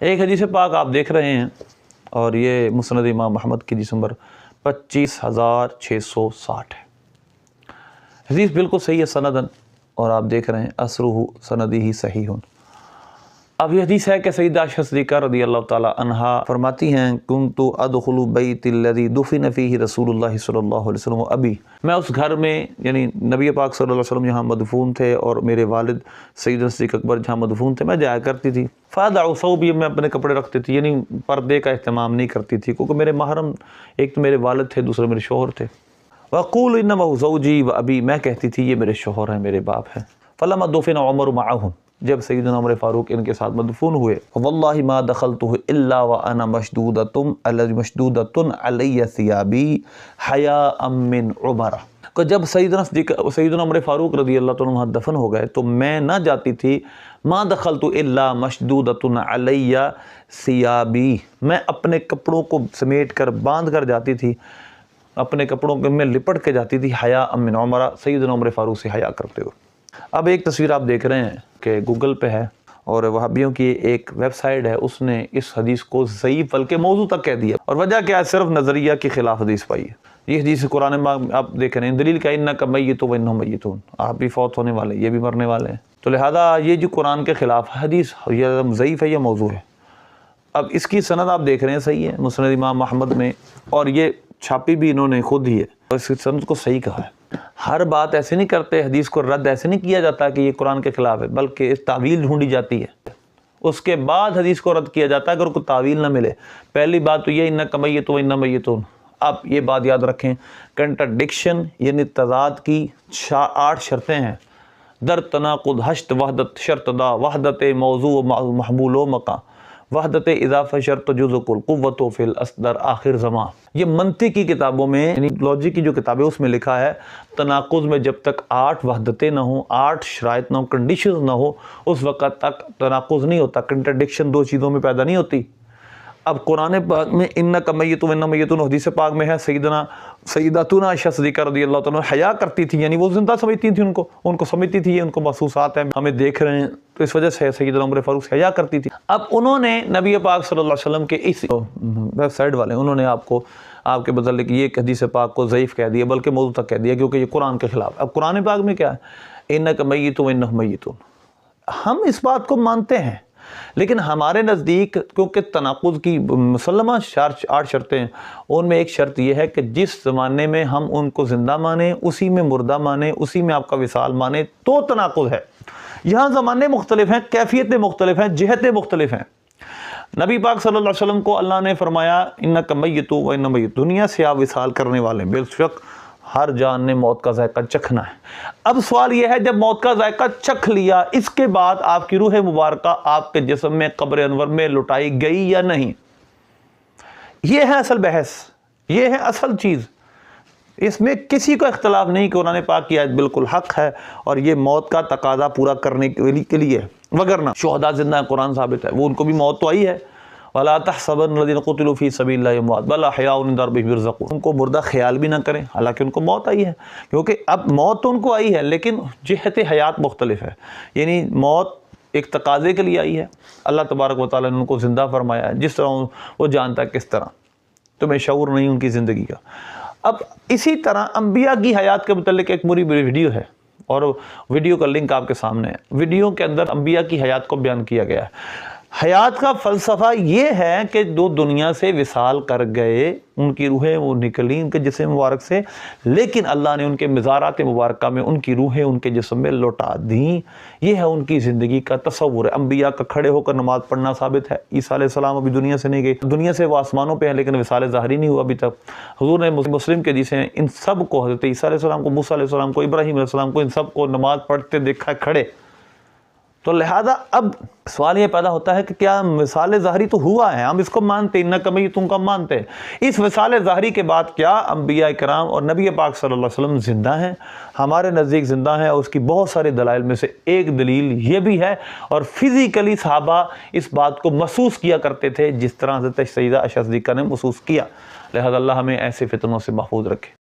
ایک حدیث پاک آپ دیکھ رہے ہیں اور یہ مسند امام احمد کی حدیث نمبر 25660 ہے۔ حدیث بالکل صحیح ہے سندن، اور آپ دیکھ رہے ہیں اسرہ سندی صحیح۔ اب یہ حدیث ہے کہ سیدہ عائشہ صدیقہ رضی اللہ تعالی عنہا فرماتی ہیں کنت ادخل بیت الذی دفن فیہ رسول اللہ صلی اللہ علیہ وسلم ابی، میں اس گھر میں یعنی نبی پاک صلی اللہ علیہ وسلم جہاں مدفون تھے اور میرے والد سیدنا صدیق اکبر جہاں مدفون تھے میں جایا کرتی تھی۔ فادع ثوبی، میں اپنے کپڑے رکھتی تھی، یعنی پردے کا اہتمام نہیں کرتی تھی، کیونکہ میرے محرم ایک تو میرے والد تھے، دوسرے میرے شوہر تھے۔ وَقُولُ إِنَّمَا زَوْجِي وَأَبِي، میں کہتی تھی یہ میرے شوہر ہیں، میرے باپ ہیں۔ فَلَمَّا دُفِنَ عُمَرُ مَعَهُمْ، جب سیدنا عمر فاروق ان کے ساتھ مدفون ہوئے، وَوَاللَّهِ مَا دَخَلْتُهُ إِلَّا وَأَنَا مَشْدُودَةٌ عَلَيَّ ثِيَابِي حَيَاءً مِّنْ عُمَرَ، کہ جب سیدنا عمر فاروق رضی اللہ عنہ دفن ہو گئے تو میں نہ جاتی تھی، ما دخلت الا مشدودۃ علی ثیابی، میں اپنے کپڑوں کو سمیٹ کر باندھ کر جاتی تھی، اپنے کپڑوں میں لپٹ کے جاتی تھی، حیاء من عمر، سیدنا عمر فاروق سے حیا کرتے ہوئے۔ اب ایک تصویر آپ دیکھ رہے ہیں کہ گوگل پہ ہے، اور وہابیوں کی ایک ویب سائٹ ہے، اس نے اس حدیث کو ضعیف بلکہ موضوع تک کہہ دیا، اور وجہ کیا ہے؟ صرف نظریہ کے خلاف حدیث پائی ہے۔ یہ حدیث قرآن میں آپ دیکھ رہے ہیں، دلیل کیا؟ انک میت وانہم میتون، آپ بھی فوت ہونے والے، یہ بھی مرنے والے ہیں، تو لہذا یہ جو قرآن کے خلاف حدیث یہ ضعیف ہے، یہ موضوع ہے۔ اب اس کی سند آپ دیکھ رہے ہیں صحیح ہے مسند امام احمد میں، اور یہ چھاپی بھی انہوں نے خود ہی ہے، اور اس کی سند کو صحیح کہا ہے۔ ہر بات ایسے نہیں کرتے، حدیث کو رد ایسے نہیں کیا جاتا کہ یہ قرآن کے خلاف ہے، بلکہ تعویل ڈھونڈی جاتی ہے، اس کے بعد حدیث کو رد کیا جاتا ہے اگر کوئی تعویل نہ ملے۔ پہلی بات تو یہ انک میت وانہم میتون، اب یہ بات یاد رکھیں، کنٹرڈکشن یعنی تضاد کی 8 شرطیں ہیں، در تناقض 8 وحدت شرط دا، وحدت موضوع و محمول و مقام، وحدت اضافہ شرط جزء کل، قوت و فعل اصدر آخر زمان۔ یہ منطق کی کتابوں میں یعنی لوجک کی جو کتابیں اس میں لکھا ہے تناقض میں جب تک 8 وحدتیں نہ ہوں، 8 شرائط نہ ہوں، کنڈیشنز نہ ہو، اس وقت تک تناقض نہیں ہوتا، کنٹرڈکشن 2 چیزوں میں پیدا نہیں ہوتی۔ اب قرآن پاک میں انک میت وانہم میتون، حدیث پاک میں ہے سیداتنا عائشہ صدیقہ رضی اللہ عنہا حیا کرتی تھی، یعنی وہ زندہ سمجھتی تھی، ان کو سمجھتی تھی، یہ ان کو محسوسات ہیں، ہمیں دیکھ رہے ہیں، تو اس وجہ سے سیدنا عمر فاروق سے حیا کرتی تھی۔ اب انہوں نے نبی پاک صلی اللہ علیہ وسلم کے اس ویب سائٹ والے انہوں نے آپ کے متعلق یہ حدیث پاک کو ضعیف کہہ دیا، بلکہ موضوع تک کہہ دیا، کیونکہ یہ قرآن کے خلاف۔ اب قرآن پاک میں کیا ہے؟ انک میت وانہم میتون، ہم اس بات کو مانتے ہیں، لیکن ہمارے نزدیک کیونکہ تناقض کی مسلمہ 8 شرطیں ہیں، ان میں ایک شرط یہ ہے کہ جس زمانے میں ہم ان کو زندہ مانیں، اسی میں مردہ مانیں، اسی میں آپ کا وصال مانیں تو تناقض ہے۔ یہاں زمانے مختلف ہیں، کیفیتیں مختلف ہیں، جہتیں مختلف ہیں۔ نبی پاک صلی اللہ علیہ وسلم کو اللہ نے فرمایا انک میت وانہم میتون، دنیا سے آپ وصال کرنے والے ہیں، بے شک ہر جان نے موت کا ذائقہ چکھنا ہے۔ اب سوال یہ ہے جب موت کا ذائقہ چکھ لیا، اس کے بعد آپ کی روح مبارکہ آپ کے جسم میں قبر انور میں لٹائی گئی یا نہیں؟ یہ ہے اصل بحث، یہ ہے اصل چیز، اس میں کسی کو اختلاف نہیں کہ قرآن پاک کی آیت بالکل حق ہے، اور یہ موت کا تقاضا پورا کرنے کے لیے، وگرنہ شہداء زندہ ہیں، قرآن ثابت ہے، وہ ان کو بھی موت تو آئی ہے۔ وَلَا تَحْسَبَنَّ الَّذِينَ قُتِلُوا فِي سَبِيلِ اللَّهِ أَمْوَاتٌ بَلْ أَحْيَاءٌ عِندَ رَبِّهِمْ يُرْزَقُونَ، ان کو مردہ خیال بھی نہ کریں، حالانکہ ان کو موت آئی ہے، کیونکہ اب موت تو ان کو آئی ہے لیکن جہت حیات مختلف ہے، یعنی موت ایک تقاضے کے لیے آئی ہے، اللہ تبارک و تعالیٰ نے ان کو زندہ فرمایا ہے، جس طرح وہ جانتا ہے کس طرح، تمہیں شعور نہیں ان کی زندگی کا۔ اب اسی طرح انبیاء کی حیات کے متعلق ایک بڑی ویڈیو ہے، اور ویڈیو کا لنک آپ کے سامنے ہے۔ ویڈیو کے اندر انبیاء کی حیات کو بیان کیا گیا ہے۔ حیات کا فلسفہ یہ ہے کہ جو دنیا سے وصال کر گئے، ان کی روحیں وہ نکلی ان کے جسم مبارک سے، لیکن اللہ نے ان کے مزارات مبارکہ میں ان کی روحیں ان کے جسم میں لوٹا دیں۔ یہ ہے ان کی زندگی کا تصور ہے۔ انبیاء کا کھڑے ہو کر نماز پڑھنا ثابت ہے۔ عیسیٰ علیہ السلام ابھی دنیا سے نہیں گئے، دنیا سے وہ آسمانوں پہ ہیں لیکن وصال ظاہری نہیں ہوا ابھی تک۔ حضور نے مسلم کے حدیث ہیں، ان سب کو حضرت عیسیٰ علیہ السلام کو، موسیٰ علیہ السلام کو، ابراہیم علیہ السلام کو، ان سب کو نماز پڑھتے دیکھا کھڑے۔ تو لہذا اب سوال یہ پیدا ہوتا ہے کہ کیا وصال ظاہری تو ہوا ہے، ہم اس کو مانتے ہیں، انک میتون کا مانتے ہیں، اس وصال ظاہری کے بعد کیا انبیاء کرام اور نبی پاک صلی اللہ علیہ وسلم زندہ ہیں؟ ہمارے نزدیک زندہ ہیں، اور اس کی بہت سارے دلائل میں سے ایک دلیل یہ بھی ہے، اور فزیکلی صحابہ اس بات کو محسوس کیا کرتے تھے جس طرح حضرت سیدہ عائشہ صدیقہ نے محسوس کیا۔ لہذا اللہ ہمیں ایسے فتنوں سے محفوظ رکھے۔